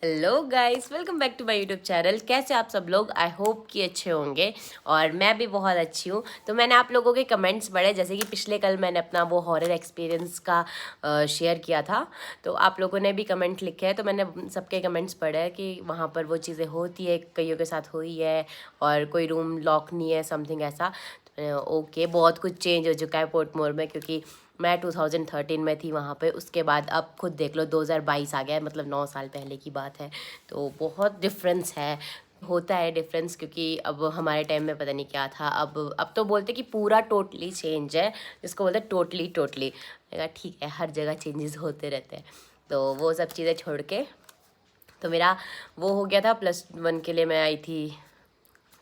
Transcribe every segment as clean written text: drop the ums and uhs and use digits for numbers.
Hello guys, welcome back to my YouTube channel. कैसे आप सब लोग? आई होप कि अच्छे होंगे और मैं भी बहुत अच्छी हूँ। तो मैंने आप लोगों के कमेंट्स पढ़े, जैसे कि पिछले कल मैंने अपना वो हॉरर एक्सपीरियंस का शेयर किया था। तो आप लोगों ने भी कमेंट लिखे हैं, तो मैंने सबके कमेंट्स पढ़े हैं कि वहाँ पर वो चीज़ें होती है, कईयों के साथ हुई है और कोई रूम लॉक नहीं है, समथिंग ऐसा। ओके, बहुत कुछ चेंज हो चुका है पोर्टमोर में, क्योंकि मैं 2013 में थी वहाँ पे। उसके बाद अब खुद देख लो 2022 आ गया है, मतलब 9 साल पहले की बात है। तो बहुत डिफरेंस है, होता है डिफरेंस, क्योंकि अब हमारे टाइम में पता नहीं क्या था। अब तो बोलते कि पूरा टोटली चेंज है, जिसको बोलते टोटली टोटली। मैंने कहा ठीक है, हर जगह चेंजेस होते रहते हैं। तो वो सब चीज़ें छोड़ के तो मेरा वो हो गया था। +1 के लिए मैं आई थी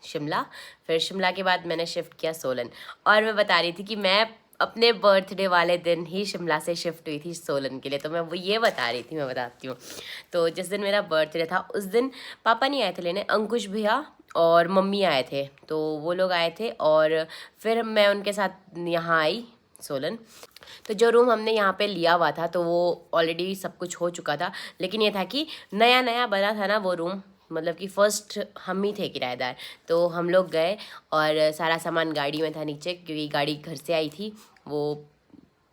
शिमला। फिर शिमला के बाद मैंने शिफ्ट किया सोलन। और मैं बता रही थी कि मैं अपने बर्थडे वाले दिन ही शिमला से शिफ्ट हुई थी सोलन के लिए। तो मैं वो ये बता रही थी, मैं बताती हूँ। तो जिस दिन मेरा बर्थडे था उस दिन पापा नहीं आए थे लेने, अंकुश भैया और मम्मी आए थे। तो वो लोग आए थे और फिर मैं उनके साथ यहाँ आई सोलन। तो जो रूम हमने यहाँ पे लिया हुआ था तो वो ऑलरेडी सब कुछ हो चुका था, लेकिन ये था कि नया नया बना था ना वो रूम। मतलब कि फ़र्स्ट हम ही थे किराएदार। तो हम लोग गए और सारा सामान गाड़ी में था नीचे, क्योंकि गाड़ी घर से आई थी। वो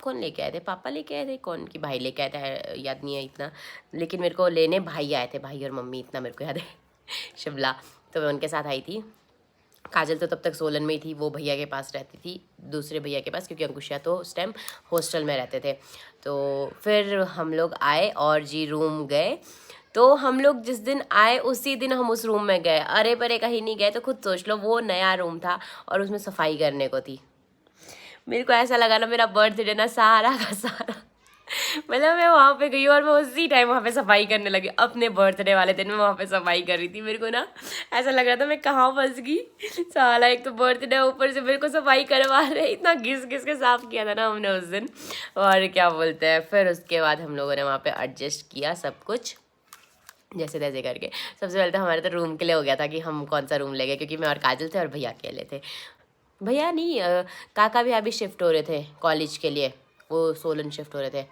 कौन लेके आए थे? पापा लेके आए थे, कौन की भाई लेके आए थे, याद नहीं है इतना। लेकिन मेरे को लेने भाई आए थे, भाई और मम्मी, इतना मेरे को याद है। शिमला। तो मैं उनके साथ आई थी। काजल तो तब तक सोलन में ही थी, वो भैया के पास रहती थी, दूसरे भैया के पास, क्योंकि अंकुशिया तो उस टाइम हॉस्टल में रहते थे। तो फिर हम लोग आए और जी रूम गए। तो हम लोग जिस दिन आए उसी दिन हम उस रूम में गए, अरे परे कहीं नहीं गए। तो खुद सोच लो, वो नया रूम था और उसमें सफाई करने को थी। मेरे को ऐसा लगा ना मेरा बर्थडे ना सारा का सारा मतलब मैं वहाँ पे गई और मैं उसी टाइम वहाँ पे सफाई करने लगी। अपने बर्थडे वाले दिन मैं वहाँ पे सफाई कर रही थी। मेरे को ना ऐसा लग रहा था मैं कहाँ फंस गई साला। एक तो बर्थडे, ऊपर से मेरे को सफाई करवा रहे। इतना घिस घिस के साफ किया था ना हमने उस दिन। और क्या बोलते हैं, फिर उसके बाद हम लोगों ने वहाँ पे एडजस्ट किया सब कुछ जैसे तैसे करके। सबसे पहले तो हमारे तो रूम के लिए हो गया था कि हम कौन सा रूम लेंगे, क्योंकि मैं और काजल थे और भैया अकेले थे। भैया नहीं, काका भी अभी शिफ्ट हो रहे थे कॉलेज के लिए, वो सोलन शिफ्ट हो रहे थे।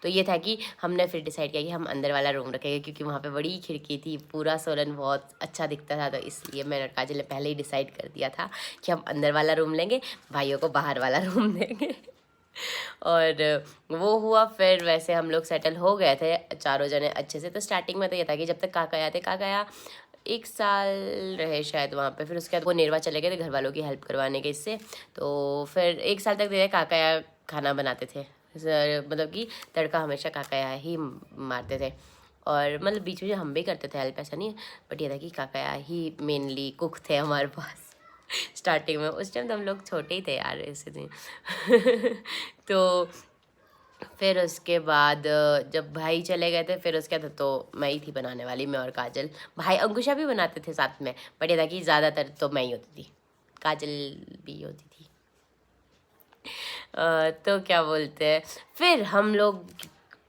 तो ये था कि हमने फिर डिसाइड किया कि हम अंदर वाला रूम रखेंगे, क्योंकि वहाँ पे बड़ी खिड़की थी, पूरा सोलन बहुत अच्छा दिखता था। तो इसलिए मैंने और काजल ने पहले ही डिसाइड कर दिया था कि हम अंदर वाला रूम लेंगे, भाइयों को बाहर वाला रूम देंगे। और वो हुआ। फिर वैसे हम लोग सेटल हो गए थे चारों जने अच्छे से। तो स्टार्टिंग में तो ये था कि जब तक काका आए थे, काका आया 1 साल रहे शायद वहाँ पे। फिर उसके बाद वो नेरवा चले गए थे घर वालों की हेल्प करवाने के इससे। तो फिर 1 साल तक दे काका खाना बनाते थे। मतलब कि तड़का हमेशा काका ही मारते थे। और मतलब बीच में हम भी करते थे हेल्प, ऐसा नहीं। बट ये था कि काका ही मेनली कुक थे हमारे पास। स्टार्टिंग में उस टाइम तो हम लोग छोटे ही थे यार, ऐसे थे। तो फिर उसके बाद जब भाई चले गए थे, फिर उसके बाद तो मैं ही थी बनाने वाली, मैं और काजल। भाई अंकुशा भी बनाते थे साथ में, बट ये था कि ज़्यादातर तो मैं ही होती थी, काजल भी होती थी। तो क्या बोलते हैं, फिर हम लोग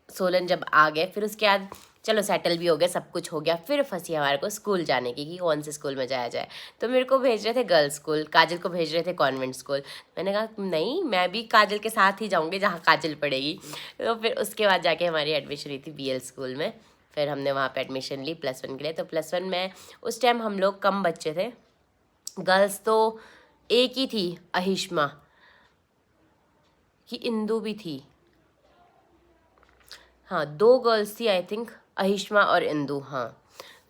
सोलन जब आ गए, फिर उसके बाद चलो सेटल भी हो गया, सब कुछ हो गया। फिर फंसी हमारे को स्कूल जाने की कि कौन से स्कूल में जाया जाए। तो मेरे को भेज रहे थे गर्ल्स स्कूल, काजल को भेज रहे थे कॉन्वेंट स्कूल। मैंने कहा नहीं, मैं भी काजल के साथ ही जाऊँगी जहाँ काजल पढ़ेगी। तो फिर उसके बाद जाके हमारी एडमिशन हुई थी BL स्कूल में। फिर हमने वहाँ पर एडमिशन ली +1 के लिए। तो +1 में उस टाइम हम लोग कम बच्चे थे। गर्ल्स तो एक ही थी, अहिष्मा, कि इंदू भी थी। हाँ, 2 गर्ल्स थी आई थिंक, अहिष्मा और इंदू। हाँ,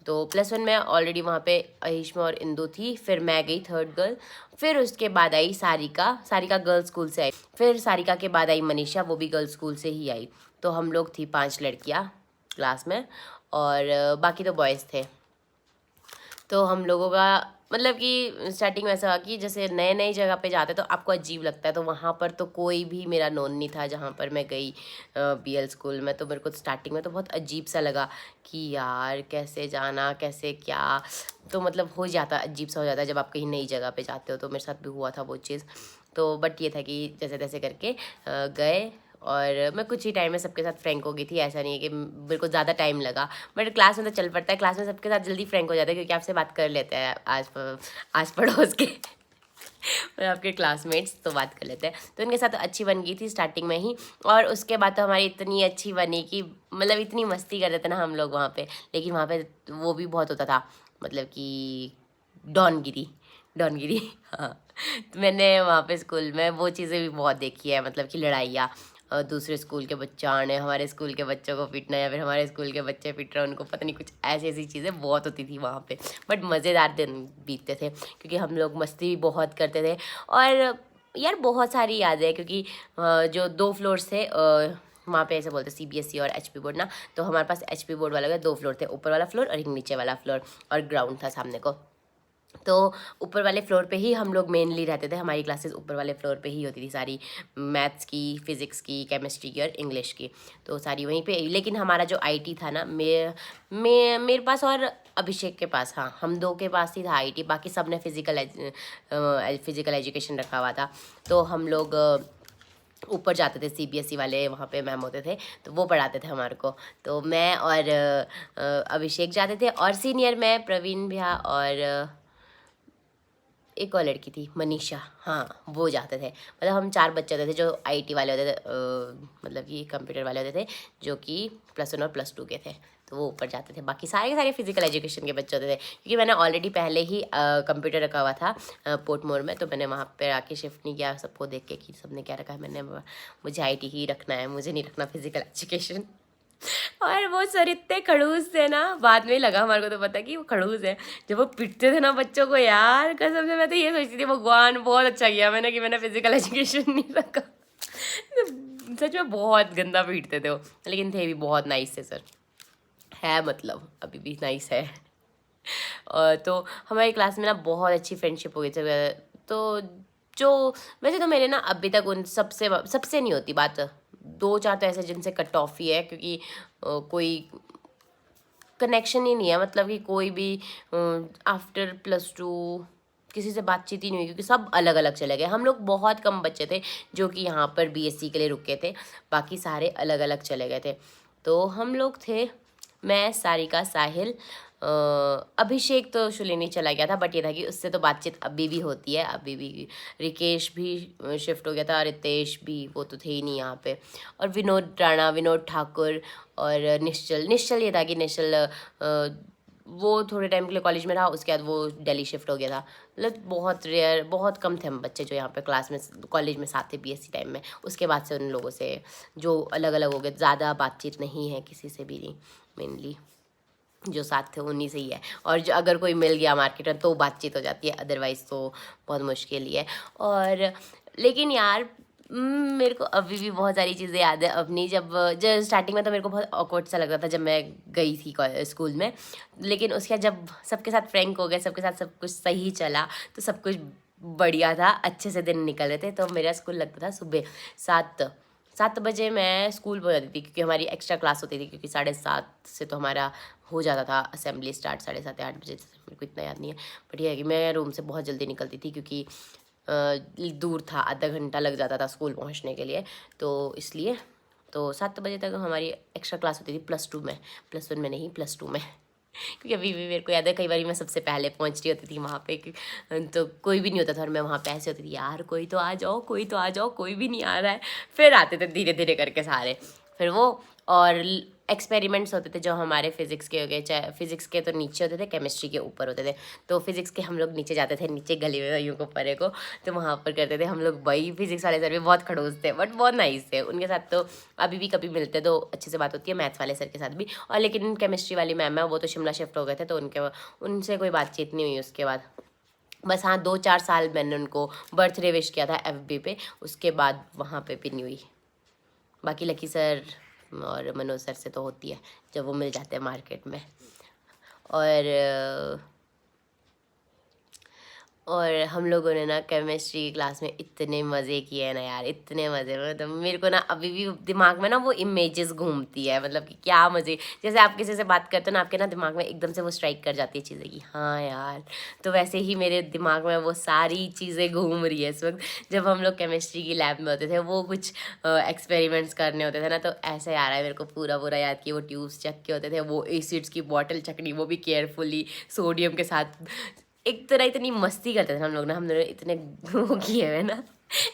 तो +1 में ऑलरेडी वहाँ पे अहिष्मा और इंदू थी। फिर मैं गई 3rd गर्ल। फिर उसके बाद आई सारिका, सारिका गर्ल्स स्कूल से आई। फिर सारिका के बाद आई मनीषा, वो भी गर्ल्स स्कूल से ही आई। तो हम लोग थी 5 लड़कियाँ क्लास में, और बाकी तो बॉयज़ थे। तो हम लोगों का मतलब कि स्टार्टिंग में ऐसा हुआ कि जैसे नए नई जगह पे जाते तो आपको अजीब लगता है। तो वहाँ पर तो कोई भी मेरा नोन नहीं था जहाँ पर मैं गई BL स्कूल में। तो मेरे को स्टार्टिंग में तो बहुत अजीब सा लगा कि यार कैसे जाना, कैसे क्या। तो मतलब हो जाता, अजीब सा हो जाता है जब आप कहीं नई जगह पे जाते हो। तो मेरे साथ भी हुआ था वो चीज़। तो बट ये था कि जैसे तैसे करके गए, और मैं कुछ ही टाइम में सबके साथ फ्रेंक हो गई थी। ऐसा नहीं है कि मेरे को ज़्यादा टाइम लगा, बट क्लास में तो चल पड़ता है। क्लास में सबके साथ जल्दी फ्रेंक हो जाता है, क्योंकि आपसे बात कर लेते हैं आस पड़ोस के और आपके क्लासमेट्स तो बात कर लेते हैं। तो उनके साथ तो अच्छी बन गई थी स्टार्टिंग में ही। और उसके बाद तो हमारी इतनी अच्छी बनी कि मतलब इतनी मस्ती करते थे ना हम लोग वहाँ पे। लेकिन वहाँ पे वो भी बहुत होता था, मतलब कि डॉनगिरी, डॉनगिरी। हाँ, तो मैंने वहाँ पे स्कूल में वो चीज़ें भी बहुत देखी है, मतलब कि लड़ाइयाँ, दूसरे स्कूल के बच्चे आने हमारे स्कूल के बच्चों को पीटना, या फिर हमारे स्कूल के बच्चे पीट रहे उनको, पता नहीं कुछ ऐसी ऐसी चीज़ें बहुत होती थी वहाँ पे। बट मज़ेदार दिन बीतते थे क्योंकि हम लोग मस्ती भी बहुत करते थे। और यार बहुत सारी यादें हैं क्योंकि जो 2 फ्लोर्स थे, वहाँ पे ऐसे बोलते CBSE और HP बोर्ड ना, तो हमारे पास HP बोर्ड वाला 2 फ्लोर थे, ऊपर वाला फ्लोर और एक नीचे वाला फ्लोर, और ग्राउंड था सामने को। तो ऊपर वाले फ्लोर पे ही हम लोग मेनली रहते थे, हमारी क्लासेस ऊपर वाले फ्लोर पे ही होती थी सारी, मैथ्स की, फिज़िक्स की, केमिस्ट्री की और इंग्लिश की, तो सारी वहीं पे। लेकिन हमारा जो IT था ना, मेरे पास और अभिषेक के पास, हाँ हम दो के पास ही था IT, बाकी सब ने फिज़िकल एजुकेशन रखा हुआ था। तो हम लोग ऊपर जाते थे, CBSE वाले वहाँ पे मैम होते थे, तो वो पढ़ाते थे हमारे को। तो मैं और अभिषेक जाते थे, और सीनियर में प्रवीण भैया और एक और लड़की थी मनीषा, हाँ वो जाते थे। मतलब हम 4 बच्चे होते थे जो IT वाले होते थे, मतलब कि कंप्यूटर वाले होते थे, जो कि +1 और +2 के थे, तो वो ऊपर जाते थे। बाकी सारे के सारे फिजिकल एजुकेशन के बच्चे होते थे, क्योंकि मैंने ऑलरेडी पहले ही कंप्यूटर रखा हुआ था पोर्टमोर में, तो मैंने वहाँ पर आके शिफ्ट नहीं किया सबको देख के कि सबने क्या रखा है। मुझे IT ही रखना है, मुझे नहीं रखना फिजिकल एजुकेशन। और वो सर इतने खड़ूस थे ना, बाद में ही लगा हमारे को तो पता कि वो खड़ूस है। जब वो पिटते थे ना बच्चों को, यार कसम से मैं तो ये सोचती थी भगवान बहुत अच्छा किया मैंने कि मैंने फिजिकल एजुकेशन नहीं रखा। सच में बहुत गंदा पीटते थे वो, लेकिन थे भी बहुत नाइस थे सर, है मतलब अभी भी नाइस है। और तो हमारी क्लास में ना बहुत अच्छी फ्रेंडशिप हो गई थी। तो जो वैसे तो मेरे ना अभी तक उन सबसे सबसे नहीं होती बात, 2-4 तो ऐसे जिनसे कट ऑफ ही है, क्योंकि कोई कनेक्शन ही नहीं है, मतलब कि कोई भी आफ्टर +2 किसी से बातचीत ही नहीं हुई, क्योंकि सब अलग अलग चले गए। हम लोग बहुत कम बच्चे थे जो कि यहाँ पर BSc के लिए रुके थे, बाकी सारे अलग अलग चले गए थे। तो हम लोग थे, मैं, सारिका, साहिल, अभिषेक तो शुलिनी चला गया था, बट ये था कि उससे तो बातचीत अभी भी होती है, अभी भी। रिकेश भी शिफ्ट हो गया था, रितेश भी, वो तो थे ही नहीं यहाँ पे। और विनोद राणा, विनोद ठाकुर, और निश्चल ये था कि निश्चल वो थोड़े टाइम के लिए कॉलेज में रहा, उसके बाद वो दिल्ली शिफ्ट हो गया था। मतलब बहुत रेयर, बहुत कम थे हम बच्चे जो यहाँ पे क्लास में कॉलेज में साथ थे BSc टाइम में। उसके बाद से उन लोगों से जो अलग अलग हो गए, ज़्यादा बातचीत नहीं है किसी से भी नहीं, मेनली जो साथ थे उन्हीं से ही है। और जो अगर कोई मिल गया मार्केट में तो बातचीत हो जाती है, अदरवाइज़ तो बहुत मुश्किल ही है। और लेकिन यार मेरे को अभी भी बहुत सारी चीज़ें याद है अपनी। जब जब स्टार्टिंग में तो मेरे को बहुत ऑकवर्ड सा लगता था जब मैं गई थी स्कूल में, लेकिन उसके बाद जब सबके साथ फ्रैंक हो गए, सबके साथ सब कुछ सही चला, तो सब कुछ बढ़िया था, अच्छे से दिन निकल रहे थे। तो मेरा स्कूल लगता था सुबह 7 बजे मैं स्कूल पहुँच जाती थी, क्योंकि हमारी एक्स्ट्रा क्लास होती थी, क्योंकि 7:30 से तो हमारा हो जाता था असेंबली स्टार्ट, 7:30 या 8 बजे, मेरे को इतना याद नहीं है। बट ये है कि मैं रूम से बहुत जल्दी निकलती थी, क्योंकि दूर था, आधा घंटा लग जाता था स्कूल पहुंचने के लिए, तो इसलिए। तो 7 बजे तक हमारी एक्स्ट्रा क्लास होती थी +2 में, +1 में नहीं, +2 में। क्योंकि अभी भी मेरे को याद है, कई बार मैं सबसे पहले पहुंच रही होती थी वहाँ पे, तो कोई भी नहीं होता था, और मैं वहाँ पे ऐसे होती थी, यार कोई तो आ जाओ, कोई तो आ जाओ, कोई भी नहीं आ रहा है। फिर आते थे धीरे धीरे करके सारे, फिर वो। और एक्सपेरिमेंट्स होते थे जो हमारे फिज़िक्स के हो गए, चाहे फिज़िक्स के तो नीचे होते थे, केमिस्ट्री के ऊपर होते थे। तो फिज़िक्स के हम लोग नीचे जाते थे, नीचे गली में यूँ को परे को, तो वहाँ पर करते थे हम लोग। वही फिज़िक्स वाले सर भी बहुत खड़ूस थे, बट बहुत नाइस थे, उनके साथ तो अभी भी कभी मिलते तो अच्छे से बात होती है, मैथ्स वाले सर के साथ भी। और लेकिन केमिस्ट्री वाली मैम है, वो तो शिमला शिफ्ट हो गए थे, तो उनसे कोई बातचीत नहीं हुई उसके बाद। बस हाँ, 2-4 साल मैंने उनको बर्थडे विश किया था FB पे, उसके बाद वहाँ पे भी नहीं हुई। बाकी लकी सर और मनोज सर से तो होती है जब वो मिल जाते हैं मार्केट में। और हम लोगों ने ना केमिस्ट्री क्लास में इतने मज़े किए हैं ना यार, इतने मज़े। मतलब मेरे को ना अभी भी दिमाग में ना वो इमेजेस घूमती है, मतलब कि क्या मज़े। जैसे आप किसी से बात करते हो ना, आपके ना दिमाग में एकदम से वो स्ट्राइक कर जाती है चीज़ें कि हाँ यार, तो वैसे ही मेरे दिमाग में वो सारी चीज़ें घूम रही है इस वक्त। जब हम लोग केमिस्ट्री की लैब में होते थे, वो कुछ एक्सपेरिमेंट्स करने होते थे ना, तो ऐसे आ रहा है मेरे को पूरा पूरा याद कि वो ट्यूब्स चक के होते थे, वो एसिड्स की बॉटल चकनी, वो भी केयरफुली सोडियम के साथ। एक तरह इतनी मस्ती करते थे हम लोग ना, हम लोग इतने वो किए हुए ना।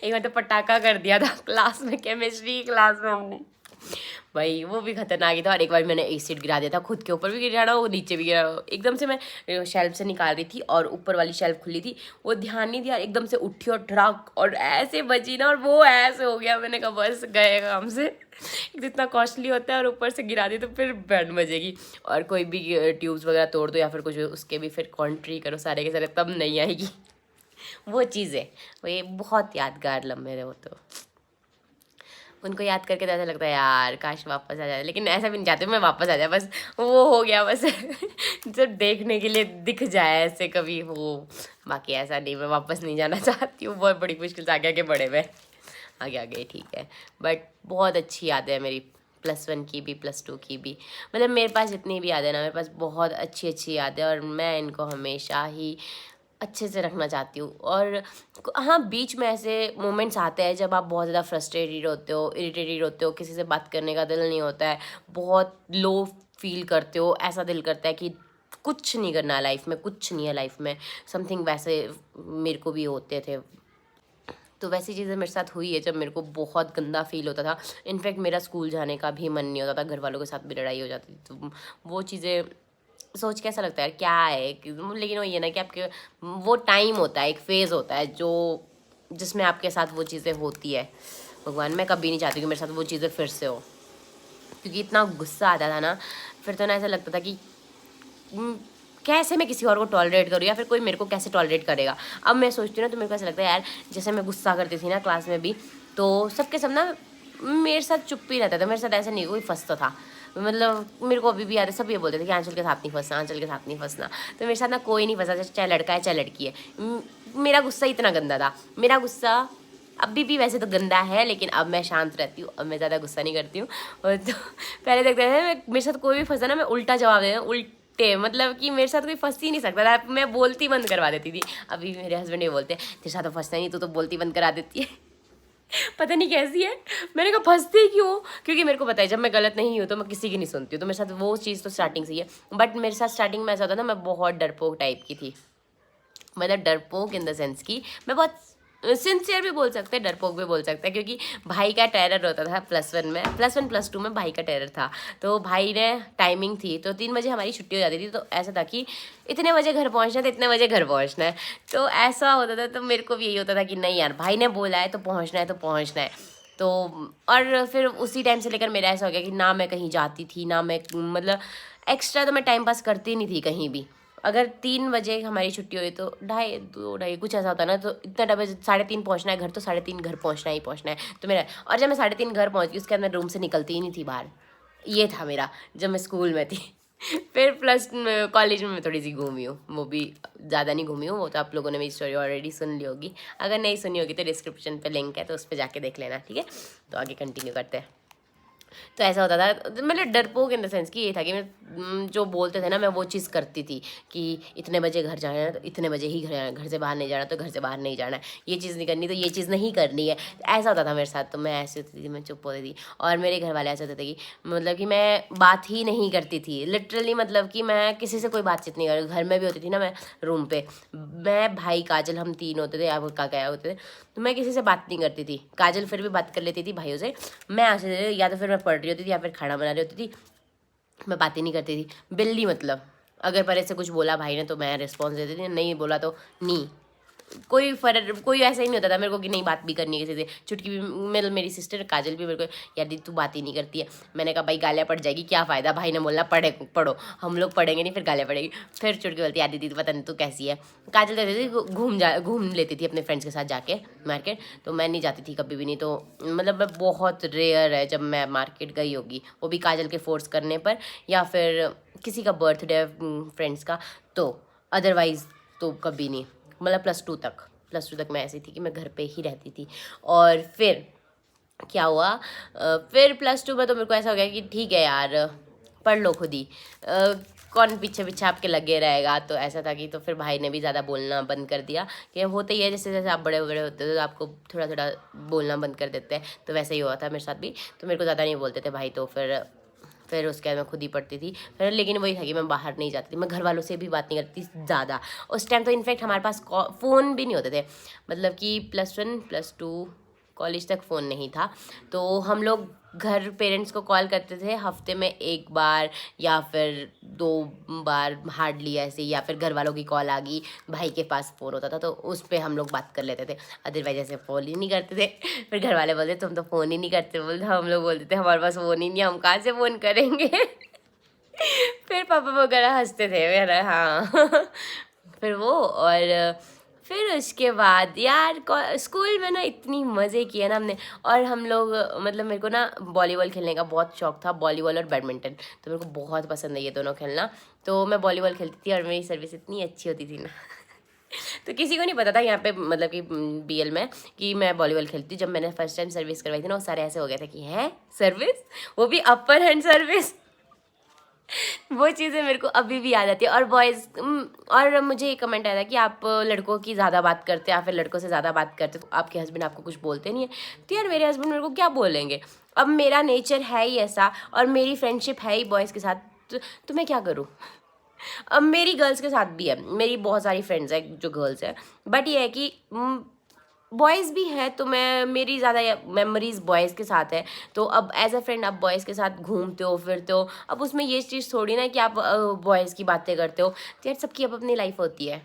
एक बार तो पटाखा कर दिया था क्लास में, केमिस्ट्री क्लास में हमने। भाई वो भी खतरनाक ही था। और एक बार मैंने एसिड गिरा दिया था, खुद के ऊपर भी गिरा, वो नीचे भी गिरा। एकदम से मैं शेल्फ से निकाल रही थी और ऊपर वाली शेल्फ खुली थी, वो ध्यान नहीं दिया, एकदम से उठी और ट्रक और ऐसे बजी ना, और वो ऐसे हो गया। मैंने कहा बस गए काम से। जितना कॉस्टली होता है और ऊपर से गिरा दी तो फिर बैंड बजेगी। और कोई भी ट्यूब्स वगैरह तोड़ दो या फिर कुछ, उसके भी फिर कॉन्ट्री करो सारे के सारे, तब नहीं आएगी वो चीज़ें। वो ये बहुत यादगार लम्हे रहे वो तो। उनको याद करके तो ऐसा लगता है यार काश वापस आ जाए, लेकिन ऐसा भी नहीं चाहती मैं वापस आ जाए, बस वो हो गया बस जब देखने के लिए दिख जाए ऐसे कभी वो। बाकी ऐसा नहीं, मैं वापस नहीं जाना चाहती हूँ, बहुत बड़ी मुश्किल से आगे आगे बढ़े हुए, आगे आगे ठीक है। बट बहुत अच्छी याद है मेरी +1 की भी, +2 की भी। मतलब मेरे पास जितनी भी यादें ना, मेरे पास बहुत अच्छी अच्छी यादें, और मैं इनको हमेशा ही अच्छे से रखना चाहती हूँ। और हाँ, बीच में ऐसे मोमेंट्स आते हैं जब आप बहुत ज़्यादा फ्रस्ट्रेटेड होते हो, इरिटेटेड होते हो, किसी से बात करने का दिल नहीं होता है, बहुत लो फील करते हो, ऐसा दिल करता है कि कुछ नहीं करना है लाइफ में, कुछ नहीं है लाइफ में, समथिंग वैसे मेरे को भी होते थे। तो वैसी चीज़ें मेरे साथ हुई है जब मेरे को बहुत गंदा फील होता था। इनफैक्ट मेरा स्कूल जाने का भी मन नहीं होता था, घर वालों के साथ भी लड़ाई हो जाती थी। तो वो चीज़ें सोच के ऐसा लगता है क्या है लेकिन वो ये ना कि आपके वो टाइम होता है, एक फेज़ होता है जो जिसमें आपके साथ वो चीज़ें होती है। भगवान, मैं कभी नहीं चाहती कि मेरे साथ वो चीज़ें फिर से हो, क्योंकि इतना गुस्सा आता था ना, फिर तो ना ऐसा लगता था कि कैसे मैं किसी और को टॉलरेट करूँ, या फिर कोई मेरे को कैसे टॉलरेट करेगा। अब मैं सोचती हूँ ना तो मेरे को ऐसा लगता है यार, जैसे मैं गुस्सा करती थी ना क्लास में भी, तो सबके सब ना मेरे साथ चुप ही रहता था, मेरे साथ ऐसा नहीं कोई फंसता था। मतलब मेरे को अभी भी याद है, सब ये बोलते थे कि आंचल के साथ नहीं फंसना, आंचल के साथ नहीं फंसना। तो मेरे साथ ना कोई नहीं फंसा, चाहे लड़का है चाहे लड़की है। मेरा गुस्सा इतना गंदा था, मेरा गुस्सा अभी भी वैसे तो गंदा है, लेकिन अब मैं शांत रहती हूँ, अब मैं ज़्यादा गुस्सा नहीं करती हूँ। और तो पहले देखते थे मेरे साथ कोई भी फंसा ना, मैं उल्टा जवाब देता, उल्टे, मतलब कि मेरे साथ कोई फंस ही नहीं सकता था, मैं बोलती बंद करवा देती थी। अभी मेरे हस्बैंड ये बोलते हैं तेरे साथ तो फंसता ही नहीं, तू तो बोलती बंद करा देती है पता नहीं कैसी है। मैंने कहा फंसती क्यों, क्योंकि मेरे को पता है जब मैं गलत नहीं हूँ तो मैं किसी की नहीं सुनती हूँ। तो मेरे साथ वो चीज़ तो स्टार्टिंग से ही है। बट मेरे साथ स्टार्टिंग में ऐसा होता था, मैं बहुत डरपोक टाइप की थी। मतलब डरपोक इन द सेंस कि मैं बहुत सिंसियर भी बोल सकते हैं, डरपोक भी बोल सकते हैं, क्योंकि भाई का टेरर होता था +1 में, +1 +2 में भाई का टेरर था। तो भाई ने टाइमिंग थी तो 3 बजे हमारी छुट्टी हो जाती थी, तो ऐसा था कि इतने बजे घर पहुंचना है तो इतने बजे घर पहुंचना है। तो ऐसा होता था, तो मेरे को भी यही होता था कि नहीं यार, भाई ने बोला है तो पहुँचना है तो पहुँचना है। तो और फिर उसी टाइम से लेकर मेरा ऐसा हो गया कि ना मैं कहीं जाती थी, ना मैं मतलब एक्स्ट्रा तो मैं टाइम पास करती नहीं थी कहीं भी। अगर 3 बजे हमारी छुट्टी हुई तो 2:30 कुछ ऐसा होता ना, तो इतना बजे 3:30 पहुंचना है घर, तो 3:30 घर पहुंचना ही पहुंचना है तो मेरा। और जब मैं 3:30 घर पहुंच गई उसके बाद मैं रूम से निकलती ही नहीं थी बाहर। ये था मेरा जब मैं स्कूल में थी फिर प्लस कॉलेज में मैं थोड़ी सी घूमी हूँ, वो भी ज़्यादा नहीं घूमी हूँ, वो तो आप लोगों ने मेरी स्टोरी ऑलरेडी सुन ली होगी। अगर नहीं सुनी होगी तो डिस्क्रिप्शन पे लिंक है, तो उस पर जाके देख लेना, ठीक है। तो आगे कंटिन्यू करते हैं। तो ऐसा होता था, मतलब डरपोक इन द सेंस कि ये था कि मैं जो बोलते थे ना मैं वो चीज़ करती थी कि इतने बजे घर जाना है तो इतने बजे ही घर जाना है, घर से बाहर नहीं जाना तो घर से बाहर नहीं जाना है, ये चीज़ नहीं करनी तो ये चीज़ नहीं करनी है। ऐसा होता था मेरे साथ, तो मैं ऐसी होती थी, मैं चुप होती थी। और मेरे घर वाले ऐसे होते थे कि मतलब कि मैं बात ही नहीं करती थी लिटरली, मतलब कि मैं किसी से कोई बातचीत नहीं कर, घर में भी होती थी ना मैं रूम पे, मैं भाई काजल हम 3 होते थे, या वो काका होते थे, तो मैं किसी से बात नहीं करती थी। काजल फिर भी बात कर लेती थी भाइयों से, मैं ऐसे या तो फिर मैं पढ़ रही होती थी या फिर खाना बना रही होती थी, मैं बातें नहीं करती थी। बिल्ली मतलब अगर परे से कुछ बोला भाई ने तो मैं रिस्पॉन्स देती थी, नहीं बोला तो नहीं। कोई फर्क, कोई ऐसा ही नहीं होता था मेरे को कि नहीं बात भी करनी है किसी से। चुटकी भी मेरी सिस्टर काजल भी मेरे को, यार दीदी तू बात ही नहीं करती है। मैंने कहा भाई गालियाँ पड़ जाएगी, क्या फ़ायदा, भाई ने बोलना पढ़ो, हम लोग पढ़ेंगे नहीं फिर गालियाँ पड़ेगी। फिर चुटकी बोलती यार दीदी पता नहीं तू कैसी है। काजल देती थी घूम लेती थी अपने फ्रेंड्स के साथ जाके मार्केट, तो मैं नहीं जाती थी कभी भी नहीं। तो मतलब मैं बहुत रेयर है जब मैं मार्केट गई होगी, वो भी काजल के फोर्स करने पर, या फिर किसी का बर्थडे फ्रेंड्स का, तो अदरवाइज़ तो कभी नहीं। मतलब +2 तक मैं ऐसी थी कि मैं घर पे ही रहती थी। और फिर क्या हुआ, फिर +2 में तो मेरे को ऐसा हो गया कि ठीक है यार पढ़ लो खुद ही, कौन पीछे पीछे आपके लगे रहेगा। तो ऐसा था कि तो फिर भाई ने भी ज़्यादा बोलना बंद कर दिया, कि होता ही है जैसे जैसे आप बड़े बड़े होते हो तो आपको थोड़ा थोड़ा बोलना बंद कर देते हैं। तो वैसे ही हुआ था मेरे साथ भी, तो मेरे को ज़्यादा नहीं बोलते थे भाई। तो फिर उसके बाद मैं खुद ही पढ़ती थी। फिर लेकिन वही था कि मैं बाहर नहीं जाती थी, मैं घर वालों से भी बात नहीं करती ज़्यादा। उस टाइम तो इनफैक्ट हमारे पास फ़ोन भी नहीं होते थे, मतलब कि +1 +2 कॉलेज तक फ़ोन नहीं था। तो हम लोग घर पेरेंट्स को कॉल करते थे हफ्ते में 1 बार या फिर 2 बार हार्डली ऐसे, या फिर घर वालों की कॉल आ गई, भाई के पास फ़ोन होता था तो उस पर हम लोग बात कर लेते थे। अदरवाइज ऐसे फ़ोन ही नहीं करते थे। फिर घर वाले बोलते तुम तो फ़ोन ही नहीं करते, बोलते हम लोग बोलते थे हमारे पास फ़ोन ही नहीं, हम कहाँ से फ़ोन करेंगे। फिर पापा वगैरह हंसते थे मेरा, हाँ। फिर वो, और फिर उसके बाद यार स्कूल में ना इतनी मज़े किए ना हमने। और हम लोग मतलब मेरे को ना वॉलीबॉल खेलने का बहुत शौक था, वॉलीबॉल और बैडमिंटन, तो मेरे को बहुत पसंद है ये दोनों खेलना। तो मैं वॉलीबॉल खेलती थी और मेरी सर्विस इतनी अच्छी होती थी ना। तो किसी को नहीं पता था यहाँ पे, मतलब कि बीएल में, कि मैं वॉलीबॉल खेलती हूँ। जब मैंने फर्स्ट टाइम सर्विस करवाई थी ना, वो सारे ऐसे हो गए थे कि है सर्विस, वो भी अपर हैंड सर्विस। वो चीज़ें मेरे को अभी भी याद आती है। और बॉयज़, और मुझे ये कमेंट आया था कि आप लड़कों की ज़्यादा बात करते हैं या फिर लड़कों से ज़्यादा बात करते, तो आपके हस्बैंड आपको कुछ बोलते नहीं है। तो यार मेरे हस्बैंड मेरे को क्या बोलेंगे, अब मेरा नेचर है ही ऐसा और मेरी फ्रेंडशिप है ही बॉयज़ के साथ, तो मैं क्या करूँ। अब मेरी गर्ल्स के साथ भी है, मेरी बहुत सारी फ्रेंड्स हैं जो गर्ल्स हैं, बट ये है कि बॉयज़ भी है, तो मैं मेरी ज़्यादा मेमोरीज़ बॉयज़ के साथ है। तो अब एज अ फ्रेंड आप बॉयज़ के साथ घूमते हो फिरते हो, अब उसमें ये चीज़ थोड़ी ना कि आप बॉयज़ की बातें करते हो। तो यार सबकी अब अपनी लाइफ होती है।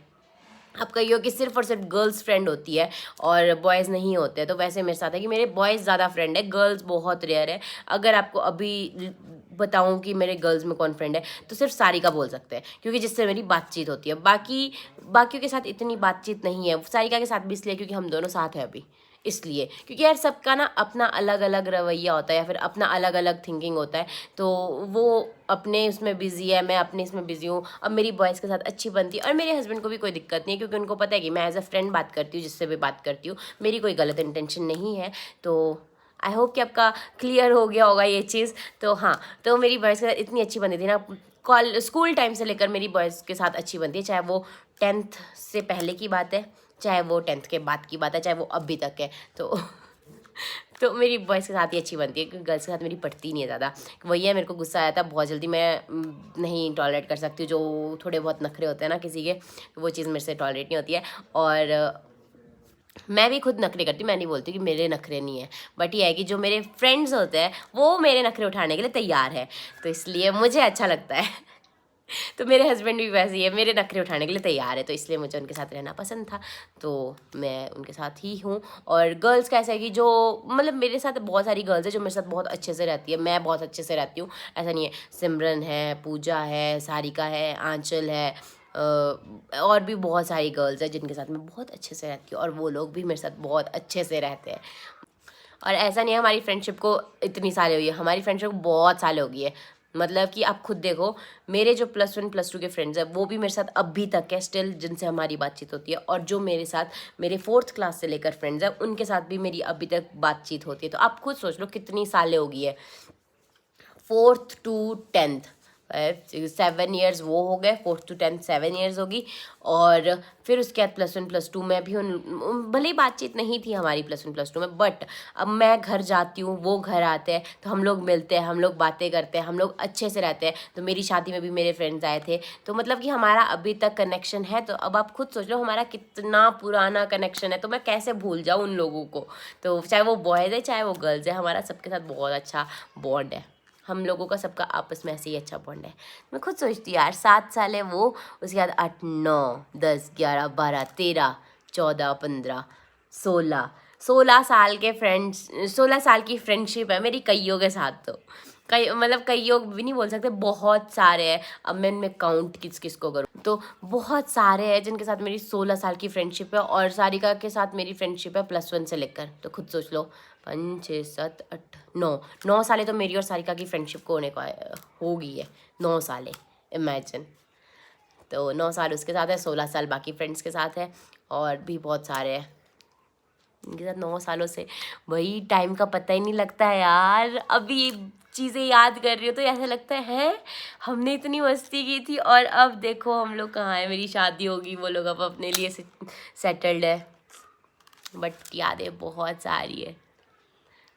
अब कही हो कि सिर्फ और सिर्फ गर्ल्स फ्रेंड होती है और बॉयज़ नहीं होते हैं, तो वैसे मेरे साथ है कि मेरे बॉयज़ ज़्यादा फ्रेंड है, गर्ल्स बहुत रेयर है। अगर आपको अभी बताऊं कि मेरे गर्ल्स में कौन फ्रेंड है, तो सिर्फ सारिका बोल सकते हैं, क्योंकि जिससे मेरी बातचीत होती है। बाकियों के साथ इतनी बातचीत नहीं है। सारिका के साथ भी इसलिए क्योंकि हम दोनों साथ हैं अभी, इसलिए क्योंकि यार सबका ना अपना अलग अलग रवैया होता है या फिर अपना अलग अलग थिंकिंग होता है। तो वो अपने उसमें बिजी है, मैं अपने इसमें बिजी हूँ। अब मेरी बॉयज़ के साथ अच्छी बनती है और मेरे हस्बैंड को भी कोई दिक्कत नहीं है, क्योंकि उनको पता है कि मैं एज अ फ्रेंड बात करती हूँ, जिससे भी बात करती हूँ, मेरी कोई गलत इंटेंशन नहीं है। तो आई होप कि आपका क्लियर हो गया होगा ये चीज़। तो हाँ, तो मेरी बॉयज़ के साथ इतनी अच्छी बनती थी ना, स्कूल टाइम से लेकर मेरी बॉयज़ के साथ अच्छी बनती है, चाहे वो 10th से पहले की बात है, चाहे वो 10th के बाद की बात है, चाहे वो अभी तक है। तो तो मेरी बॉयज़ के साथ ही अच्छी बनती है, क्योंकि गर्ल्स के साथ मेरी पड़ती नहीं है ज़्यादा। वही है, मेरे को गुस्सा आया था बहुत जल्दी, मैं नहीं टॉलरेट कर सकती हूँ जो थोड़े बहुत नखरे होते हैं ना किसी के, तो वो चीज़ मेरे से टॉलरेट नहीं होती है। और मैं भी खुद नखरे करती हूँ, मैं नहीं बोलती कि मेरे नखरे नहीं है, बट ये है कि जो मेरे फ्रेंड्स होते हैं वो मेरे नखरे उठाने के लिए तैयार है, तो इसलिए मुझे अच्छा लगता है। तो मेरे हस्बैंड भी वैसे ही है, मेरे नखरे उठाने के लिए तैयार है, तो इसलिए मुझे उनके साथ रहना पसंद था, तो मैं उनके साथ ही हूँ। और गर्ल्स का ऐसा है कि जो मतलब मेरे साथ बहुत सारी गर्ल्स है जो मेरे साथ बहुत अच्छे से रहती है, मैं बहुत अच्छे से रहती हूँ, ऐसा नहीं है। सिमरन है, पूजा है, सारिका है, आंचल है, और भी बहुत सारी गर्ल्स हैं जिनके साथ मैं बहुत अच्छे से रहती हूँ, और वो लोग भी मेरे साथ बहुत अच्छे से रहते हैं। और ऐसा नहीं है हमारी फ्रेंडशिप को इतनी साल हुई है, हमारी फ्रेंडशिप को बहुत साल हो गई है। मतलब कि आप खुद देखो, मेरे जो +1 +2 के फ्रेंड्स हैं वो भी मेरे साथ अभी तक है स्टिल, जिनसे हमारी बातचीत होती है। और जो मेरे साथ मेरे 4th क्लास से लेकर फ्रेंड्स हैं उनके साथ भी मेरी अभी तक बातचीत होती है। तो आप खुद सोच लो कितनी सालें हो गई है, 4th to 10th 7 years वो हो गए, 4th to 10th 7 years होगी। और फिर उसके बाद +1 +2 में भी भले ही बातचीत नहीं थी हमारी +1 +2 में, बट अब मैं घर जाती हूँ, वो घर आते हैं, तो हम लोग मिलते हैं, हम लोग बातें करते हैं, हम लोग अच्छे से रहते हैं। तो मेरी शादी में भी मेरे फ्रेंड्स आए थे, तो मतलब कि हमारा अभी तक कनेक्शन है। तो अब आप खुद सोच लो हमारा कितना पुराना कनेक्शन है, तो मैं कैसे भूल जाऊँ उन लोगों को। तो चाहे वो बॉयज़ है चाहे वो गर्ल्स है, हमारा सबके साथ बहुत अच्छा बॉन्ड है, हम लोगों का सबका आपस में ऐसे ही अच्छा बॉन्ड है। मैं खुद सोचती हूँ यार 7 साल है वो, उसके बाद 8 9 10 11 12 13 14 15 16 साल के फ्रेंड्स, 16 साल की फ्रेंडशिप है मेरी कईयों के साथ। तो कई मतलब कईयों भी नहीं बोल सकते, बहुत सारे हैं। अब मैं इनमें काउंट किस किस को करूँ, तो बहुत सारे हैं जिनके साथ मेरी 16 साल की फ्रेंडशिप है। और सारिका के साथ मेरी फ्रेंडशिप है +1 से लेकर, तो खुद सोच लो 5 6 7 8 9 सालें तो मेरी और सारिका की फ्रेंडशिप को होने को हो गई है, 9 सालें, इमेजिन। तो 9 साल उसके साथ है, 16 साल बाकी फ्रेंड्स के साथ है, और भी बहुत सारे हैं उनके साथ 9 सालों से। वही टाइम का पता ही नहीं लगता है यार, अभी चीज़ें याद कर रही हो तो ऐसा लगता है हमने इतनी मस्ती की थी, और अब देखो हम लोग कहाँ हैं, मेरी शादी होगी, वो लोग अब अपने लिए सेटल्ड है। बट यादें बहुत सारी है,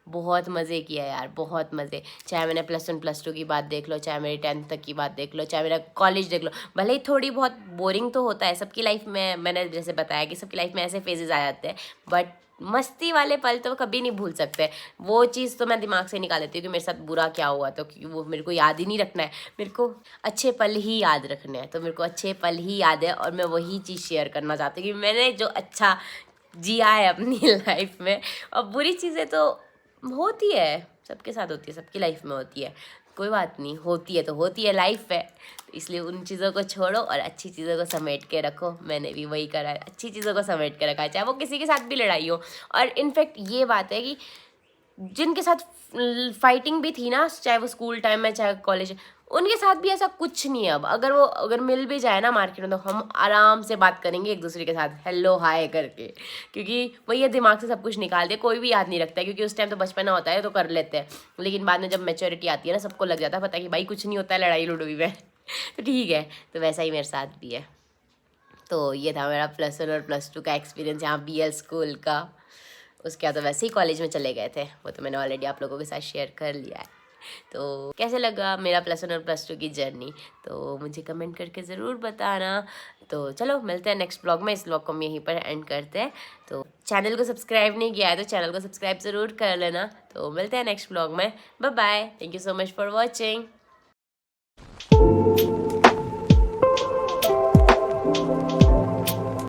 बहुत मज़े किया यार, बहुत मज़े। चाहे मैंने +1 +2 की बात देख लो, चाहे मेरी 10th तक की बात देख लो, चाहे मेरा कॉलेज देख लो। भले ही थोड़ी बहुत बोरिंग तो होता है सबकी लाइफ में, मैंने जैसे बताया कि सबकी लाइफ में ऐसे फेजेस आ जाते हैं, बट मस्ती वाले पल तो कभी नहीं भूल सकते। वो चीज़ तो मैं दिमाग से निकाल देती हूँ कि मेरे साथ बुरा क्या हुआ, तो क्योंकि वो मेरे को याद ही नहीं रखना है, मेरे को अच्छे पल ही याद रखने हैं। तो मेरे को अच्छे पल ही याद है और मैं वही चीज़ शेयर करना चाहती हूँ कि मैंने जो अच्छा जिया है अपनी लाइफ में। और बुरी चीज़ें तो होती है, सबके साथ होती है, सबकी लाइफ में होती है, कोई बात नहीं, होती है तो होती है, लाइफ है। इसलिए उन चीज़ों को छोड़ो और अच्छी चीज़ों को समेट के रखो। मैंने भी वही करा है, अच्छी चीज़ों को समेट के रखा है, चाहे वो किसी के साथ भी लड़ाई हो। और इनफैक्ट ये बात है कि जिनके साथ फाइटिंग भी थी ना, चाहे वो स्कूल टाइम में चाहे कॉलेज, उनके साथ भी ऐसा कुछ नहीं है अब। अगर मिल भी जाए ना मार्केट में, तो हम आराम से बात करेंगे एक दूसरे के साथ हेलो हाय करके, क्योंकि वही है, दिमाग से सब कुछ निकाल दे, कोई भी याद नहीं रखता है, क्योंकि उस टाइम तो बचपना होता है तो कर लेते हैं, लेकिन बाद में जब मैच्योरिटी आती है ना, सबको लग जाता है पता कि भाई कुछ नहीं होता है लड़ाई लुड़ोई में। तो ठीक है, तो वैसा ही मेरे साथ भी है। तो ये था मेरा +1 और +2 का एक्सपीरियंस यहाँ BL स्कूल का। उसके बाद तो वैसे ही कॉलेज में चले गए थे, वो तो मैंने ऑलरेडी आप लोगों के साथ शेयर कर लिया है। तो कैसे लगा मेरा +1 और +2 की जर्नी, तो मुझे कमेंट करके ज़रूर बताना। तो चलो मिलते हैं नेक्स्ट ब्लॉग में, इस ब्लॉग को हम यहीं पर एंड करते हैं। तो चैनल को सब्सक्राइब नहीं किया है तो चैनल को सब्सक्राइब ज़रूर कर लेना। तो मिलते हैं नेक्स्ट ब्लॉग में, bye bye, thank you so much for watching.